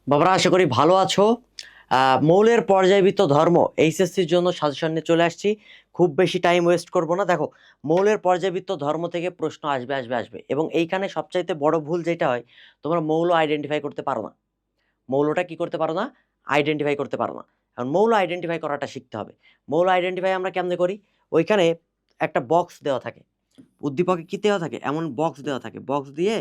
বাবারা আশা করি ভালো আছো। মৌলের পর্যায়বৃত্ত ধর্ম এইচএসসির জন্য সাজেশন নিয়ে চলে আসছি। খুব বেশি টাইম ওয়েস্ট করব না। দেখো, মৌলের পর্যায়বৃত্ত ধর্ম থেকে প্রশ্ন আসবে আসবে আসবে, এবং এইখানে সবচাইতে বড় ভুল যেটা হয়, তোমরা মৌল আইডেন্টিফাই করতে পারো না। মৌলটা কি করতে পারো না? আইডেন্টিফাই করতে পারো না। কারণ মৌল আইডেন্টিফাই করাটা শিখতে হবে। মৌল আইডেন্টিফাই আমরা কেমনে করি? ওইখানে একটা বক্স দেওয়া থাকে, উদ্দীপকে কি দেওয়া থাকে, এমন বক্স দেওয়া থাকে, বক্স দিয়ে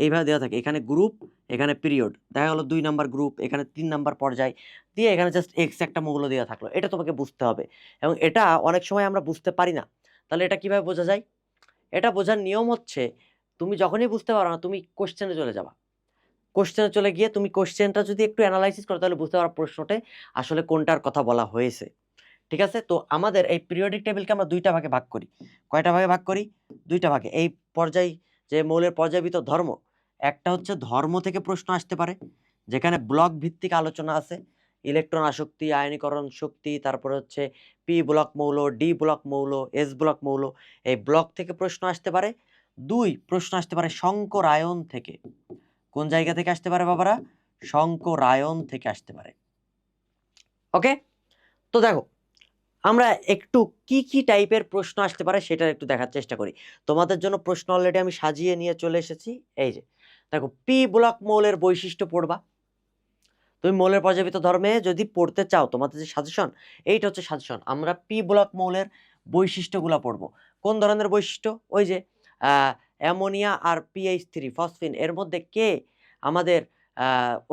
এইভাবে দেওয়া থাকে, এখানে গ্রুপ, এখানে পিরিয়ড, দেখা গেলো 2 নাম্বার গ্রুপ, এখানে 3 নাম্বার পর্যায় দিয়ে, এখানে জাস্ট এক্স একটা মৌল দেওয়া থাকলো। এটা তোমাকে বুঝতে হবে, এবং এটা অনেক সময় আমরা বুঝতে পারি না। তাহলে এটা কিভাবে বোঝা যায়? এটা বোঝার নিয়ম হচ্ছে, তুমি যখনই বুঝতে পারো না, তুমি কোশ্চেনে চলে যাবা। কোশ্চেনে চলে গিয়ে তুমি কোশ্চেনটা যদি একটু অ্যানালাইসিস করো, তাহলে বুঝতে পারো প্রশ্নতে আসলে কোনটার কথা বলা হয়েছে। ঠিক আছে? তো আমাদের এই পিরিয়ডিক টেবিলকে আমরা 2টা ভাগে ভাগ করি। কয়টা ভাগে ভাগ করি? 2টা ভাগে। এই পর্যায়, যে মৌলের পর্যায়বৃত্ত ধর্ম, একটা হচ্ছে ধর্ম থেকে প্রশ্ন আসতে পারে, যেখানে ব্লক ভিত্তিক আলোচনা আছে, ইলেকট্রন আসক্তি, আয়নীকরণ শক্তি, তারপরে হচ্ছে পি ব্লক মৌল, ডি ব্লক মৌল, এস ব্লক মৌল, এই ব্লক থেকে প্রশ্ন আসতে পারে। 2, প্রশ্ন আসতে পারে সংকরায়ন থেকে। কোন জায়গা থেকে আসতে পারে বাবারা? সংকরায়ন থেকে আসতে পারে। ওকে, তো দেখো, আমরা একটু কি কি টাইপের প্রশ্ন আসতে পারে সেটা একটু দেখার চেষ্টা করি। তোমাদের জন্য প্রশ্ন অলরেডি আমি সাজিয়ে নিয়ে চলে এসেছি। এই যে দেখো, পি ব্লক মৌলের বৈশিষ্ট্য পড়বা। তুমি মৌলের পর্যাবৃত্ত ধর্মে যদি পড়তে চাও, তোমাদের যে সাজেশন, এইটা হচ্ছে সাজেশন। আমরা পি ব্লক মৌলের বৈশিষ্ট্যগুলো পড়বো। কোন ধরনের বৈশিষ্ট্য? ওই যে অ্যামোনিয়া আর PH3 ফসফিন, এর মধ্যে কে আমাদের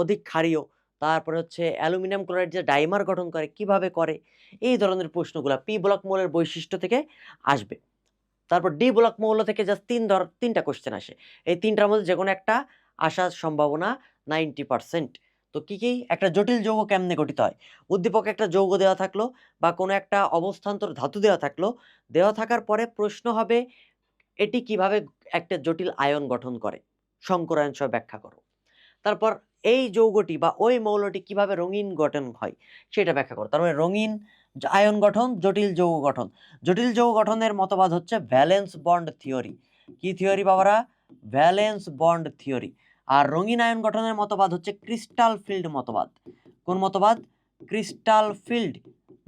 অধিক ক্ষারীয়, তারপরে হচ্ছে অ্যালুমিনিয়াম ক্লোরাইড যে ডাইমার গঠন করে, কিভাবে করে, এই ধরনের প্রশ্নগুলো পি ব্লক মৌলের বৈশিষ্ট্য থেকে আসবে। তারপর ডি ব্লক মৌল থেকে জাস্ট 3টা কোশ্চেন আসে। এই 3টার মধ্যে যে কোনো একটা আসার সম্ভাবনা 90%। তো কি কি? একটা জটিল যৌগ কেমনে গঠিত হয়, উদ্দীপকে একটা যৌগ দেওয়া থাকলো বা কোনো একটা অবস্থান্তর ধাতু দেওয়া থাকলো, দেওয়া থাকার পরে প্রশ্ন হবে এটি কিভাবে একটা জটিল আয়ন গঠন করে, সংকরায়ন সহ ব্যাখ্যা করো। তারপর এই যৌগটি বা ওই মৌলটি কিভাবে রঙিন গঠন হয় সেটা ব্যাখ্যা করো। তার মানে রঙিন আয়ন গঠন, জটিল যৌগ গঠন। জটিল যৌগ গঠনের মতবাদ হচ্ছে ভ্যালেন্স বন্ড থিওরি। কি থিওরি বাবারা? Valence bond theory. আর রঙিন আয়ন গঠনের মতবাদ হচ্ছে ক্রিস্টাল ফিল্ড মতবাদ। কোন মতবাদ? ক্রিস্টাল ফিল্ড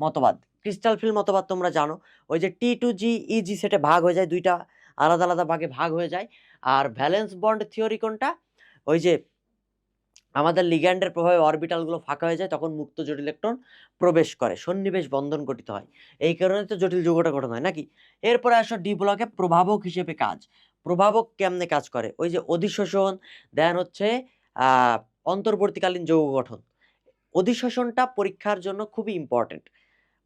মতবাদ। ক্রিস্টাল ফিল্ড মতবাদ তোমরা জানো, ওই যে T2G সেটে ভাগ হয়ে যায়, 2টা আলাদা আলাদা ভাগে ভাগ হয়ে যায়। আর ভ্যালেন্স বন্ড থিওরি কোনটা? ওই যে আমাদের লিগ্যান্ডের প্রভাবে অরবিটালগুলো ফাঁকা হয়ে যায়, তখন মুক্ত জটিল ইলেকট্রন প্রবেশ করে, সন্নিবেশ বন্ধন গঠিত হয়। এই কারণে তো জটিল যৌগটা গঠন হয় নাকি। এরপরে আসো ডি ব্লকে প্রভাবক হিসেবে কাজ। প্রভাবক কেমনে কাজ করে? ওই যে অধিশোষণ, দেন হচ্ছে আহ অন্তর্বর্তীকালীন যৌগ গঠন। অধিশোষণটা পরীক্ষার জন্য খুবই ইম্পর্টেন্ট।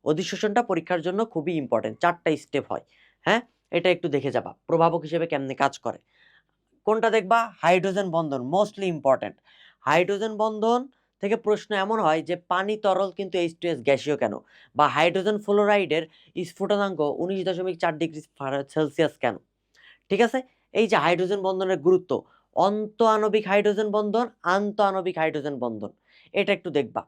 অধিশোষণটা পরীক্ষার জন্য খুবই ইম্পর্টেন্ট, 4টা স্টেপ হয়। হ্যাঁ, এটা একটু দেখে যাবা প্রভাবক হিসেবে কেমনে কাজ করে। কোনটা দেখবা? হাইড্রোজেন বন্ধন, মোস্টলি ইম্পর্টেন্ট। হাইড্রোজেন বন্ধন থেকে প্রশ্ন এমন হয় যে পানি তরল কিন্তু H2S গ্যাসীয় কেন, বা হাইড্রোজেন ফ্লোরাইডের স্ফুটনাঙ্ক 19.4 ডিগ্রি সেলসিয়াস কেন। ঠিক আছে? এই যে হাইড্রোজেন বন্ধনের গুরুত্ব, অন্ত আণবিক হাইড্রোজেন বন্ধন, আন্ত আণবিক হাইড্রোজেন বন্ধন, এটা একটু দেখবা।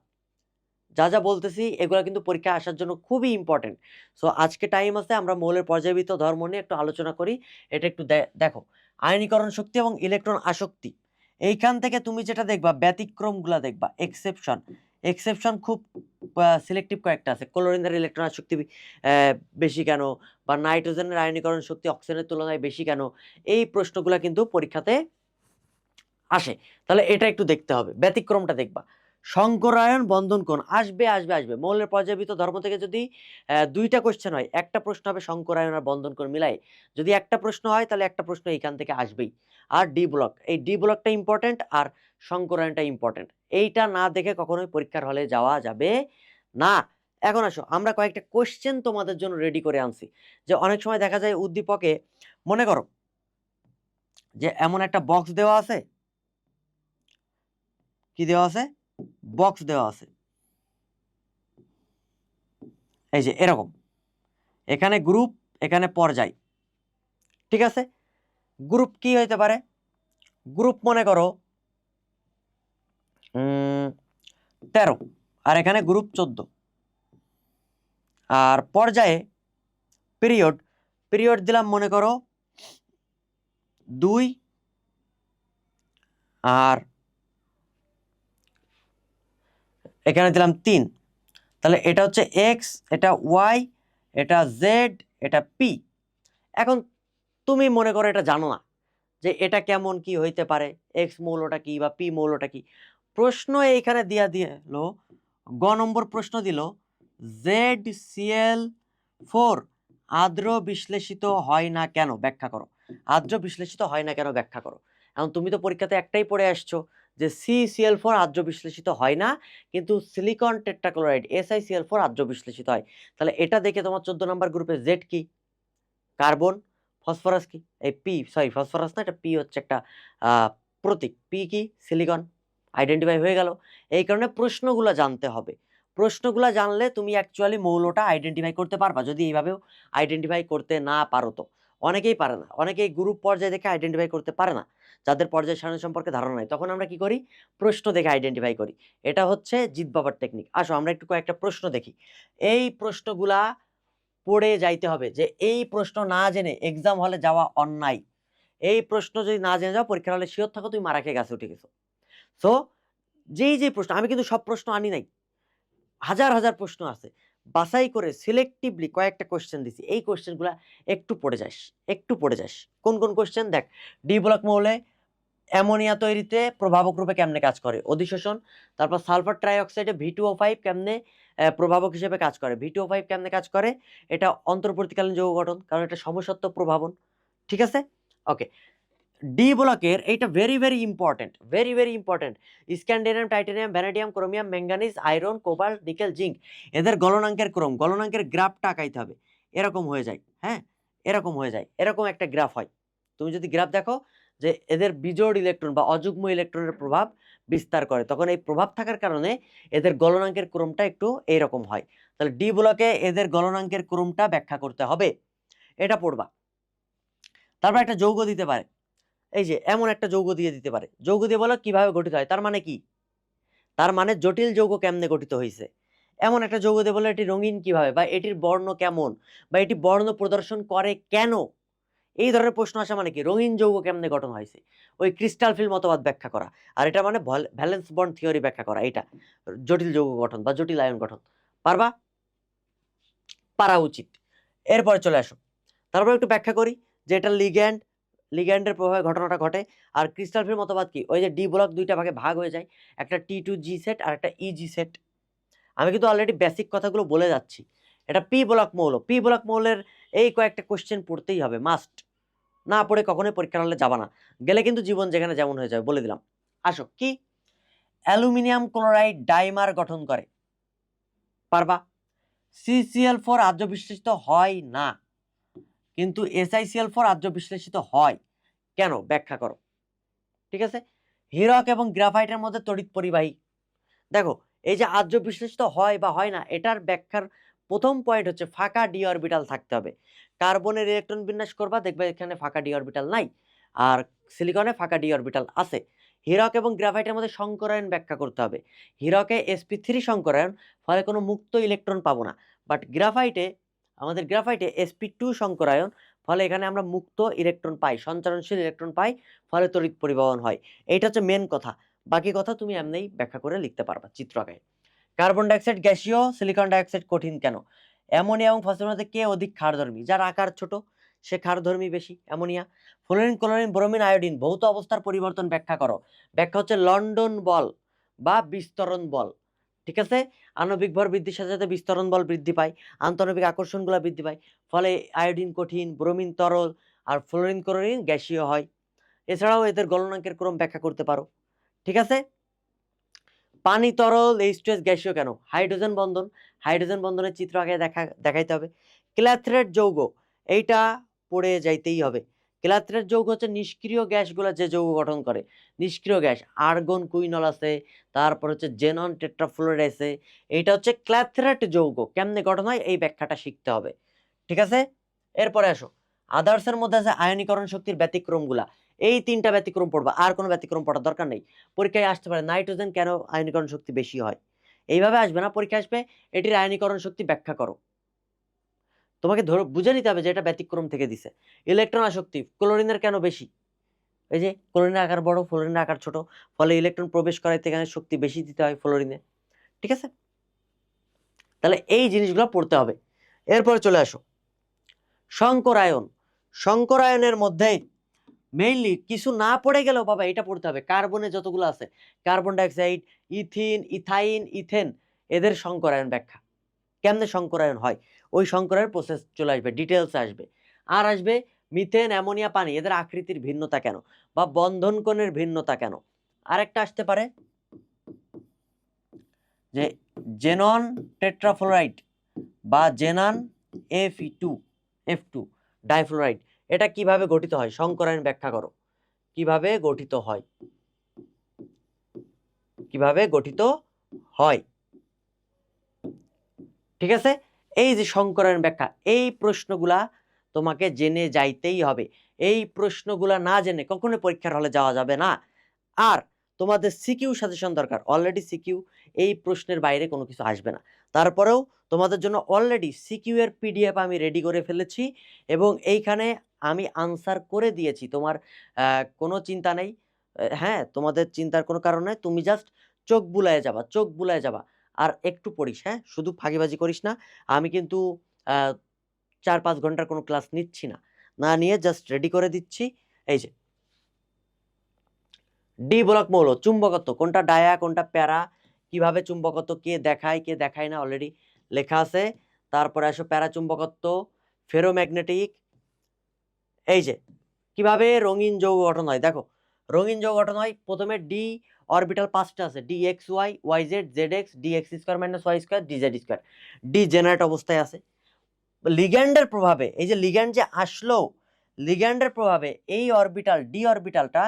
যা যা বলতেছি এগুলো কিন্তু পরীক্ষায় আসার জন্য খুবই ইম্পর্টেন্ট। সো আজকে টাইম আছে, আমরা মৌলের পর্যায়বৃত্ত ধর্ম নিয়ে একটু আলোচনা করি। এটা একটু দেখো, আয়নীকরণ শক্তি এবং ইলেকট্রন আসক্তি। এইখান থেকে তুমি যেটা দেখবা, ব্যতিক্রমগুলা দেখবা, এক্সেপশন। এক্সেপশন খুব সিলেক্টিভ কয়েকটা আছে। ক্লোরিনের ইলেকট্রন আসক্তি বেশি কেন, বা নাইট্রোজেনের আয়নীকরণ শক্তি অক্সিজেনের তুলনায় বেশি কেন, এই প্রশ্নগুলা কিন্তু পরীক্ষাতে আসে। তাহলে এটা একটু দেখতে হবে, ব্যতিক্রমটা দেখবা। সংকরায়ন বন্ধন কোণ আসবে আসবে আসবে। মৌলের পর্যায়বৃত্ত ধর্ম থেকে যদি 2টা কোশ্চেন হয়, একটা প্রশ্ন হবে সংকরায়ন আর বন্ধন কোণ মিলাই। যদি একটা প্রশ্ন হয়, তাহলে একটা প্রশ্ন এইখান থেকে আসবেই। আর ডি ব্লক, এই ডি ব্লকটা ইম্পর্টেন্ট, আর সংকরায়নটা ইম্পর্টেন্ট। এইটা না দেখে কখনোই পরীক্ষার হলে যাওয়া যাবে না। এখন আসো, আমরা কয়েকটা কোশ্চেন তোমাদের জন্য রেডি করে আনছি। যে অনেক সময় দেখা যায় উদ্দীপকে, মনে করো যে এমন একটা বক্স দেওয়া আছে, কি দেওয়া আছে? বক্স দেওয়া আছে, এই যে এরকম, এখানে গ্রুপ, এখানে পর্যায়। ঠিক আছে? গ্রুপ কি হইতে পারে? গ্রুপ মনে করো 13, আর এখানে গ্রুপ 14। আর পর্যায়ে পিরিয়ড, পিরিয়ড দিলাম মনে করো 2 আর এখানে দিলাম 3, তাহলে এটা হচ্ছে এক্স, এটা ওয়াই, এটা জেড, এটা পি। এখন তুমি মনে করো এটা জানো না যে এটা কেমন কি হইতে পারে, এক্স মৌলটা কি বা পি মৌলটা কি। প্রশ্ন এইখানে দিল, গ নম্বর প্রশ্ন দিল ZCl4 আর্দ্র বিশ্লেষিত হয় না কেন, ব্যাখ্যা করো। আর্দ্র বিশ্লেষিত হয় না কেন ব্যাখ্যা করো। এখন তুমি তো পরীক্ষাতে একটাই পড়ে আসছো যে CCl4 আর্দ্র বিশ্লেষিত হয় না, কিন্তু সিলিকন টেট্রাক্লোরাইড SiCl4 আর্দ্র বিশ্লেষিত হয়। তাহলে এটা দেখে তোমার 14 নম্বর গ্রুপে জেড কি, কার্বন। ফসফরাস কি, এই পি, সরি ফসফরাস না, এটা পি হচ্ছে একটা প্রতীক, পি কি, সিলিকন। আইডেন্টিফাই হয়ে গেল। এই কারণে প্রশ্নগুলো জানতে হবে। প্রশ্নগুলো জানলে তুমি অ্যাকচুয়ালি মৌলটা আইডেন্টিফাই করতে পারবা, যদি এইভাবেও আইডেন্টিফাই করতে না পারো। তো অনেকেই পারে না, অনেকেই গ্রুপ পর্যায়ে দেখে আইডেন্টিফাই করতে পারে না, যাদের পর্যায় সারণী সম্পর্কে ধারণা নাই। তখন আমরা কি করি, প্রশ্ন দেখে আইডেন্টিফাই করি। এটা হচ্ছে জিত বাবার টেকনিক। আসো আমরা একটু কয়েকটা প্রশ্ন দেখি। এই প্রশ্নগুলা পড়ে যাইতে হবে, যে এই প্রশ্ন না জেনে এক্সাম হলে যাওয়া অন্যায়। এই প্রশ্ন যদি না জেনে যাও পরীক্ষার হলে শিওর থাকো তুমি মারা খেয়ে গাছে উঠে গেছো। সো যেই প্রশ্ন, আমি কিন্তু সব প্রশ্ন আনি নাই, হাজার হাজার প্রশ্ন আছে, বাছাই করে সিলেক্টিভলি কয়েকটা কোশ্চেন দিছি। এই কোশ্চেনগুলো একটু পড়ে যাস, একটু পড়ে যাস। কোন কোন কোশ্চেন দেখ, ডি ব্লক মৌলে অ্যামোনিয়া তৈরিতে প্রভাবক রূপে কেমনে কাজ করে, অধিশোষণ। তারপর সালফার ট্রাইঅক্সাইডে V2O5 কেমনে প্রভাবক হিসেবে কাজ করে, V2O5 কেমনে কাজ করে, এটা অন্তর্বর্তীকালীন যৌগ গঠন, কারণ এটা সমসত্ব প্রভাবন। ঠিক আছে, ওকে। ডি ব্লকের এইটা very very important, very very important. Scandium, titanium, vanadium, chromium, manganese, iron, cobalt, nickel, zinc, এদের গলনাঙ্কের ক্রম, গলনাঙ্কের গ্রাফটা আঁকাইতে হবে। এরকম হয়ে যায়, হ্যাঁ, এরকম হয়ে যায়, এরকম একটা গ্রাফ হয়। তুমি যদি গ্রাফ দেখো যে এদের বিজোড় ইলেকট্রন বা অযুগ্ম ইলেকট্রনের প্রভাব বিস্তার করে, তখন এই প্রভাব থাকার কারণে এদের গলনাঙ্কের ক্রমটা একটু এইরকম হয়। তাহলে ডি ব্লকে এদের গলনাঙ্কের ক্রমটা ব্যাখ্যা করতে হবে, এটা পড়বা। তারপর একটা যৌগ দিতে পারে, এই যে এমন একটা যৌগ দিয়ে দিতে পারে, যৌগ দিয়ে বলো কিভাবে গঠিত হয়, তার মানে কি, তার মানে জটিল যৌগ কেমনে গঠিত হয়েছে। এমন একটা যৌগ দিয়ে বলে এটি রঙিন কিভাবে, বা এটির বর্ণ কেমন, বা এটি বর্ণ প্রদর্শন করে কেন। এই ধরনের প্রশ্ন আসা মানে কি, রঙিন যৌগ কেমনে গঠন হয়েছে, ওই ক্রিস্টাল ফিল মতবাদ ব্যাখ্যা করা। আর এটা মানে ভ্যালেন্স বন্ড থিওরি ব্যাখ্যা করা, এটা জটিল যৌগ গঠন বা জটিল আয়ন গঠন। পারবা, পারা উচিত। এরপরে চলে আসো, তারপর একটু ব্যাখ্যা করি যে এটা লিগ্যান্ড, লিগ্যান্ডের প্রভাবে ঘটনাটা ঘটে। আর ক্রিস্টাল ফিল মতবাদ কি, ওই যে ডি ব্লক দুইটা ভাগে ভাগ হয়ে যায়, একটা T2G সেট আর একটা EG সেট। আমি কিন্তু অলরেডি বেসিক কথাগুলো বলে যাচ্ছি। এটা পি ব্লক মৌল, পি ব্লক মৌলের এই কয়েকটা কোশ্চেন পড়তেই হবে, মাস্ট। না পড়ে কখনোই পরীক্ষার হলে যাবা না, গেলে কিন্তু জীবন যেখানে যেমন হয়ে যাবে, বলে দিলাম। আসো, কি, অ্যালুমিনিয়াম ক্লোরাইড ডাইমার গঠন করে, পারবা। CCl4 আর্দ্র বিশ্লেষিত হয় না, কিন্তু SiCl4 আর্দ্র বিশ্লেষিত হয় কেন, ব্যাখ্যা করো। ঠিক আছে, হীরক এবং গ্রাফাইটের মধ্যে তড়িৎ পরিবাহী। দেখো, এই যে আর্দ্র বিশ্লেষিত হয় বা হয় না, এটার ব্যাখ্যার প্রথম পয়েন্ট হচ্ছে ফাঁকা ডি অরবিটাল থাকতে হবে। কার্বনের ইলেকট্রন বিন্যাস করবা, দেখবে এখানে ফাঁকা ডি অরবিটাল নাই, আর সিলিকনে ফাঁকা ডি অরবিটাল আছে। হীরক এবং গ্রাফাইটের মধ্যে সংকরায়ন ব্যাখ্যা করতে হবে। হীরকে sp3 সংকরায়ন, ফলে কোনো মুক্ত ইলেকট্রন পাবো না। বাট গ্রাফাইটে, আমাদের গ্রাফাইটে sp2 সংকরায়ন, ফলে এখানে আমরা মুক্ত ইলেকট্রন পাই, সঞ্চারণশীল ইলেকট্রন পাই, ফলে তড়িৎ পরিবহন হয়। এইটা হচ্ছে মেন কথা। বাকি কথা তুমি এমনিই ব্যাখ্যা করে লিখতে পারবা চিত্র আঁকায়। কার্বন ডাইঅক্সাইড গ্যাসীয়, সিলিকন ডাইঅক্সাইড কঠিন কেন। অ্যামোনিয়া এবং ফসফেটের মধ্যে কে অধিক ক্ষারধর্মী, যার আকার ছোট সে ক্ষারধর্মী বেশি, ammonia. Fluorine, chlorine, bromine, iodine ভৌত অবস্থার পরিবর্তন ব্যাখ্যা করো। ব্যাখ্যা হচ্ছে লন্ডন বল বা বিস্তরণ বল। ঠিক আছে, আণবিক ভর বৃদ্ধির সাথে সাথে বিস্তরণ বল বৃদ্ধি পায়, আন্তঃনবিক আকর্ষণগুলো বৃদ্ধি পায়, ফলে আয়োডিন কঠিন, ব্রোমিন তরল, আর ফ্লোরিন ক্লোরিন গ্যাসীয় হয়। এছাড়াও এদের গলনাঙ্কের ক্রম ব্যাখ্যা করতে পারো। ঠিক আছে, পানি তরল, H2S গ্যাসীয় কেন, হাইড্রোজেন বন্ধন, হাইড্রোজেন বন্ধনের চিত্র আগে দেখাইতে হবে। ক্ল্যাথরেট যৌগ, এইটা পড়ে যাইতেই হবে। ক্ল্যাথরেট যৌগ হচ্ছে নিষ্ক্রিয় গ্যাসগুলো যে যৌগ গঠন করে, নিষ্ক্রিয় গ্যাস, আর্গন কুইনল আছে, তারপর হচ্ছে জেনন টেট্রাফ্লোরাইড আছে, এইটা হচ্ছে ক্ল্যাথরেট যৌগ। কেমনে গঠন হয় এই ব্যাখ্যাটা শিখতে হবে। ঠিক আছে, এরপরে আসো, আদার্সের মধ্যে আছে আয়নীকরণ শক্তির ব্যতিক্রমগুলা। এই তিনটা ব্যতিক্রম পড়বা, আর কোনো ব্যতিক্রম পড়ার দরকার নেই। পরীক্ষায় আসতে পারে নাইট্রোজেন কেন আয়নীকরণ শক্তি বেশি হয়, এইভাবে আসবে না, পরীক্ষা আসবে এটির আয়নীকরণ শক্তি ব্যাখ্যা করো। তোমাকে ধরো বুঝে নিতে হবে যে এটা ব্যতিক্রম থেকে দিছে। ইলেকট্রন আসক্তি, ক্লোরিনের কেন বেশি, এই যে ক্লোরিনের আকার বড়, ফ্লোরিনের আকার ছোট, ফলে ইলেকট্রন প্রবেশ করাইতে এখানে শক্তি বেশি দিতে হয় ফ্লোরিনে। ঠিক আছে, তাহলে এই জিনিসগুলো পড়তে হবে। এরপরে চলে আসো সংকরায়ন। সংকরায়নের মধ্যে মেইনলি কিছু না পড়ে গেলেও বাবা এটা পড়তে হবে, কার্বনে যতগুলো আছে, carbon dioxide, ethene, ethyne, ethane, এদের সংকরায়ন ব্যাখ্যা, কেমনে সংকরায়ন হয়, ওই সংকরায়ন প্রসেস চলে আসবে, ডিটেলস আসবে। আর আসবে মিথেন, অ্যামোনিয়া, পানি, এদের আকৃতির ভিন্নতা কেন বা বন্ধন কোণের ভিন্নতা কেন। আরেকটা আসতে পারে যে জেনন টেট্রাফ্লোরাইড বা জেনান Fe2F2 ডাইফ্লোরাইড, এটা কিভাবে গঠিত হয়, সংকরায়ন ব্যাখ্যা করো, কিভাবে গঠিত হয়, কিভাবে গঠিত হয়। ঠিক আছে, এই যে সংকরায়ন ব্যাখ্যা, এই প্রশ্নগুলা তোমাকে জেনে যাইতেই হবে। এই প্রশ্নগুলা না জেনে কখনো পরীক্ষার হলে যাওয়া যাবে না। আর তোমাদের সিকিউ সাজেশন দরকার, অলরেডি সিকিউ এই প্রশ্নের বাইরে কোনো কিছু আসবে না, তারপরেও তোমাদের জন্য অলরেডি সিকিউ এর পিডিএফ আমি রেডি করে ফেলেছি এবং এইখানে আমি আনসার করে দিয়েছি, তোমার কোনো চিন্তা নেই। হ্যাঁ, তোমাদের চিন্তার কোনো কারণ নেই, তুমি জাস্ট চোখ বুলায় যাবা, চোখ বুলায় যাবা আর একটু পড়িস। হ্যাঁ, শুধু ফাঁকিবাজি করিস না। আমি কিন্তু 4-5 ঘন্টার কোনো ক্লাস নিচ্ছি না, না নিয়ে জাস্ট রেডি করে দিচ্ছি। এই যে ডি ব্লক মৌল চুম্বকত্ব, কোনটা ডায়া কোনটা প্যারা, কিভাবে চুম্বকত্ব কে দেখায় কে দেখায় না অলরেডি লেখা আছে। তারপরে আসো প্যারা চুম্বকত্ব, ফেরোম্যাগনেটিক, এই যে কিভাবে রঙিন যৌগ গঠন হয়। দেখো রঙিন যৌগ গঠন হয়, প্রথমে ডি অরবিটাল 5টা আছে, d x y, y z, z x, d x square minus y square, d z square, degenerate অবস্থায় আছে। লিগ্যান্ডের প্রভাবে, এই যে লিগ্যান্ড যে আসলো, লিগ্যান্ডের প্রভাবে এই অরবিটাল ডি অরবিটালটা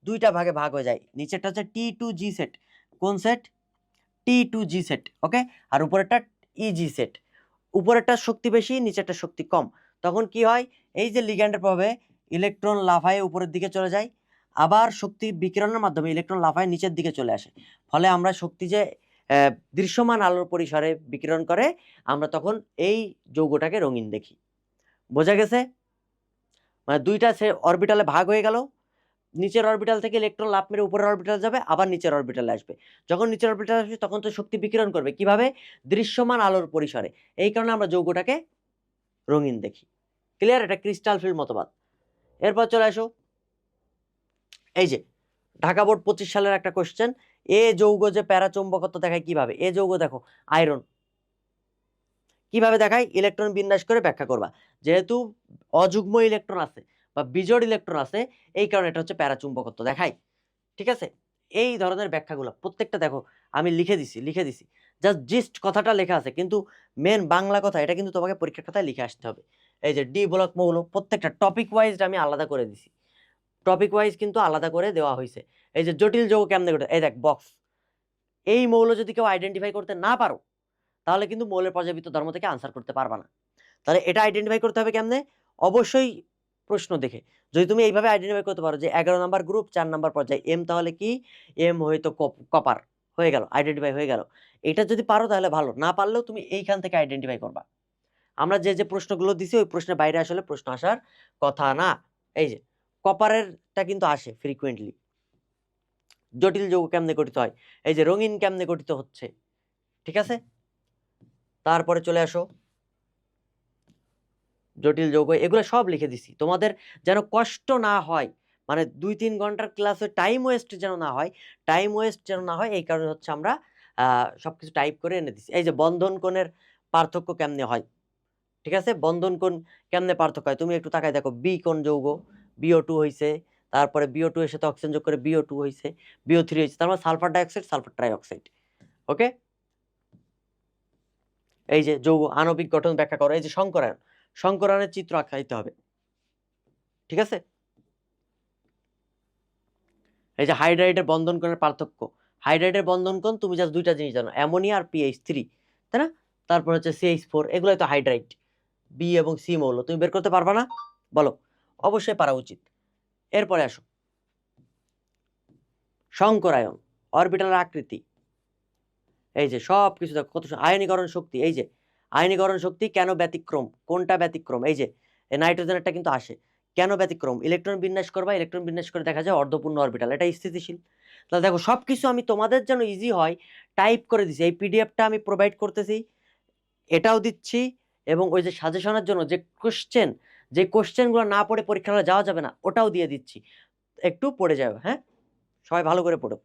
দুইটা ভাগে ভাগ হয়ে যায়, নিচেরটা হচ্ছে T2G সেট, কোন সেট, T2G সেট, ওকে, আর উপরেরটা ইজি সেট, উপরেরটা শক্তি বেশি নিচেরটা শক্তি কম। তখন কি হয়, এই যে লিগ্যান্ডের প্রভাবে ইলেকট্রন লাফায় উপরের দিকে চলে যায়, আবার শক্তি বিকিরণের মাধ্যমে ইলেকট্রন লাফায় নিচের দিকে চলে আসে, ফলে আমরা শক্তি যে দৃশ্যমান আলোর পরিসরে বিকিরণ করে, আমরা তখন এই যৌগটাকে রঙিন দেখি। বোঝা গেছে, মানে দুইটা সে অরবিটালে ভাগ হয়ে গেল, নিচের অরবিটাল থেকে ইলেকট্রন লাফ মেরে উপরের অরবিটাল যাবে, আবার নিচের অরবিটালে আসবে। যখন নিচের অরবিটালে আসবে তখন তো শক্তি বিকিরণ করবে, কিভাবে, দৃশ্যমান আলোর পরিসরে, এই কারণে আমরা যৌগটাকে রঙিন দেখি। ক্লিয়ার, এটা ক্রিস্টাল ফিল্ড মতবাদ। এরপর চলে আসো এই যে ঢাকা বোর্ড 25 সালের একটা কোশ্চেন, এ যৌগ যে প্যারাচুম্বকত্ব দেখায় কিভাবে, এ যৌগ দেখো আয়রন, কিভাবে দেখায়, ইলেকট্রন বিন্যাস করে ব্যাখ্যা করবা। যেহেতু অযুগ্ম ইলেকট্রন আছে বা বিজোড় ইলেকট্রন আছে, এই কারণে এটা হচ্ছে প্যারাচুম্বকত্ব দেখায়। ঠিক আছে, এই ধরনের ব্যাখ্যাগুলো প্রত্যেকটা দেখো আমি লিখে দিছি, জাস্ট জিস্ট কথাটা লেখা আছে, কিন্তু মেন বাংলা কথা এটা কিন্তু তোমাকে পরীক্ষার খাতায় লিখে আসতে হবে। এই যে ডি ব্লক মৌল, প্রত্যেকটা টপিক ওয়াইজ আমি আলাদা করে দিছি, টপিক ওয়াইজ কিন্তু আলাদা করে দেওয়া হয়েছে। এই যে জটিল যৌগ কেমনে ঘটে, এই দেখ বক্স, এই মৌল যদি কেউ আইডেন্টিফাই করতে না পারো তাহলে কিন্তু মৌলের পর্যাবৃত্ত ধর্ম থেকে আনসার করতে পারবা না। তাহলে এটা আইডেন্টিফাই করতে হবে কেমনে, অবশ্যই প্রশ্ন দেখে। যদি তুমি এইভাবে আইডেন্টিফাই করতে পারো যে 11 নম্বর গ্রুপ 4 নম্বর পর্যায়ে এম, তাহলে কি এম হয়তো কপার, হয়ে গেল, আইডেন্টিফাই হয়ে গেল। এটা যদি পারো তাহলে ভালো, না পারলেও তুমি এইখান থেকে আইডেন্টিফাই করবা। আমরা যে যে প্রশ্নগুলো দিছি ওই প্রশ্নের বাইরে আসলে প্রশ্ন আসার কথা না। এই যে কপারেরটা কিন্তু আসে ফ্রিকুয়েন্টলি। জটিল যৌগ কেমনে গঠিত হয়, এই যে রঙিন কেমনে গঠিত হচ্ছে। ঠিক আছে, তারপরে চলে আসো জটিল যৌগ, এগুলো সব লিখে দিছি, তোমাদের যেন কষ্ট না হয়, মানে 2-3 ঘন্টার ক্লাসে টাইম ওয়েস্ট যেন না হয়, এই কারণে হচ্ছে আমরা সবকিছু টাইপ করে এনে দিছি। এই যে বন্ধন কোণের পার্থক্য কেমনে হয়, ঠিক আছে, বন্ধন কোণ কেমনে পার্থক্য হয়, তুমি একটু তাকায় দেখো, বি কোণ যৌগ BO2 হয়েছে, তারপরে BO2 এর সাথে অক্সিজেন যোগ করে BO2 হয়েছে, BO3 হয়েছে, তার মানে সালফার ডাইঅক্সাইড, সালফার ট্রাইঅক্সাইড। ওকে, এই যে যৌগ আণবিক গঠন ব্যাখ্যা করো, এই যে সংকরায়ন, সংকরায়নের চিত্র আঁকাইতে হবে। ঠিক আছে, এই যে হাইড্রাইডের বন্ধন কোণের পার্থক্য, হাইড্রাইডের বন্ধন কোণ তুমি জাস্ট দুইটা জিনিস জানো, অ্যামোনিয়া আর PH3, তাই না, তারপর হচ্ছে CH4, এগুলোই তো হাইড্রাইড, বি এবং সি মৌল, তুমি বের করতে পারবা না, বলো, অবশ্যই পারা উচিত। এরপরে আসো সংকরায়ন, অরবিটালের আকৃতি, এই যে সব কিছু দেখো কত, আয়নীকরণ শক্তি, এই যে আয়নীকরণ শক্তি কেন ব্যতিক্রম, কোনটা ব্যতিক্রম, এই যে নাইট্রোজেনেরটা কিন্তু আসে, কেন ব্যতিক্রম, ইলেকট্রন বিন্যাস করবা, ইলেকট্রন বিন্যাস করে দেখা যায় অর্ধপূর্ণ অরবিটাল, এটা স্থিতিশীল, তাহলে দেখো সব কিছু আমি তোমাদের যেন ইজি হয় টাইপ করে দিছি, এই পিডিএফটা আমি প্রোভাইড করতেছি, এটাও দিচ্ছি, এবং ওই যে সাজেশনের জন্য যে কোশ্চেনগুলো না পড়ে পরীক্ষা হলে যাওয়া যাবে না ওটাও দিয়ে দিচ্ছি, একটু পড়ে যাবে। হ্যাঁ, সবাই ভালো করে পড়ো।